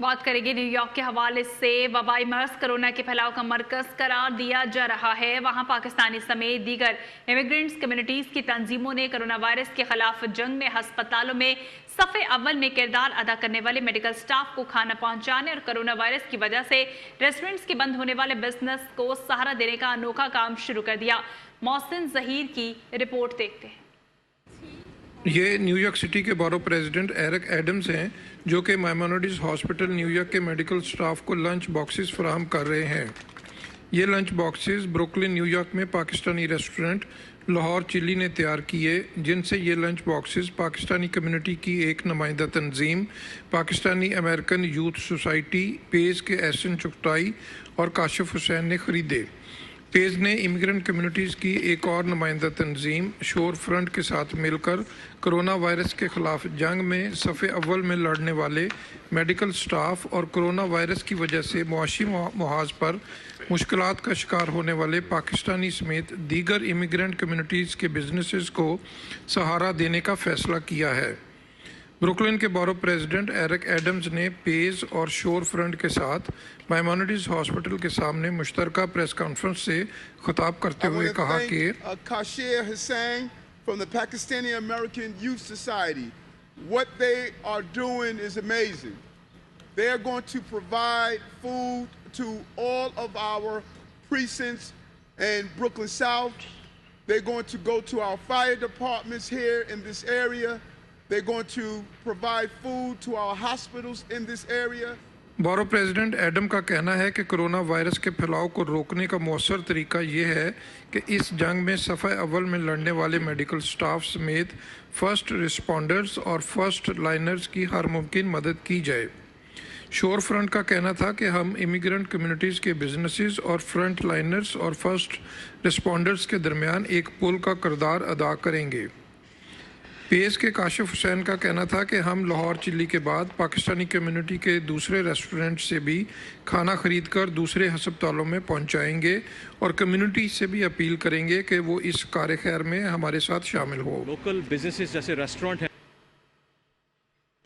بات کریں گے نیو یارک کے حوالے سے وبائی مرض کرونا کے پھیلاؤ کا مرکز قرار دیا جا رہا ہے۔ وہاں پاکستانی سمیت دیگر امیگرنٹس کمیونٹیز کی تنظیموں نے کرونا وائرس کے خلاف جنگ میں ہسپتالوں میں صف اول میں کردار ادا کرنے والے میڈیکل سٹاف کو کھانا پہنچانے اور کرونا وائرس کی وجہ سے ریسٹورنٹس کے بند ہونے والے بزنس کو سہارا دینے کا انوکھا کام شروع کر دیا۔ محسن ظہیر کی رپورٹ دیکھتے ہیں۔ یہ نیو یارک سٹی کے بارو پریزیڈنٹ ایرک ایڈمز ہیں جو کہ مائمونیڈیز ہاسپٹل نیو یارک کے میڈیکل سٹاف کو لنچ باکسز فراہم کر رہے ہیں۔ یہ lunch boxes Brooklyn new York میں پاکستانی ریسٹورنٹ لاہور چلی نے تیار کیے، جن سے یہ لنچ باکسز پاکستانی کمیونٹی کی ایک نمائندہ تنظیم پاکستانی امریکن یوتھ سوسائٹی پیز کے احسن چغتائی اور کاشف حسین نے خریدے۔ پیز نے امیگرنٹ کمیونٹیز کی ایک اور نمائندہ تنظیم شور فرنٹ کے ساتھ مل کر کرونا وائرس کے خلاف جنگ میں صف اول میں لڑنے والے میڈیکل سٹاف اور کرونا وائرس کی وجہ سے معاشی محاذ پر مشکلات کا شکار ہونے والے پاکستانی سمیت دیگر امیگرنٹ کمیونٹیز کے بزنسز کو سہارا دینے کا فیصلہ کیا ہے۔ بروکلن کے بارو پریزیڈنٹ ایرک ایڈمز نے پیز اور شور فرنٹ کے ساتھ مائمونیڈیز ہاسپٹل کے سامنے مشترکہ پریس کانفرنس سے خطاب کرتے ہوئے کہا کہ Kashif Hussain from the Pakistani American Youth Society, what they are doing is amazing. They are going to provide food to all of our precincts in Brooklyn South. They're going to go to our fire departments here in this area. They're going to provide food to our hospitals in this area. Borough president Adam کا کہنا ہے کہ corona virus کے پھیلاؤ کو روکنے کا مؤثر طریقہ یہ ہے کہ اس جنگ میں صف اول میں لڑنے والے میڈیکل سٹاف سمیت فرسٹ رسپونڈرز اور فرسٹ لائنرز کی ہر ممکن مدد کی جائے۔ شور فرنٹ کا کہنا تھا کہ ہم امیگرنٹ کمیونٹیز کے بزنسز اور فرنٹ لائنرز اور فرسٹ رسپونڈرز کے درمیان ایک پل کا کردار ادا کریں گے۔ پیز کے کاشف حسین کا کہنا تھا کہ ہم لاہور چلی کے بعد پاکستانی کمیونٹی کے دوسرے ریسٹورنٹ سے بھی کھانا خرید کر دوسرے ہسپتالوں میں پہنچائیں گے اور کمیونٹی سے بھی اپیل کریں گے کہ وہ اس کار خیر میں ہمارے ساتھ شامل ہو۔ لوکل بزنسز جیسے ریسٹورنٹ ہیں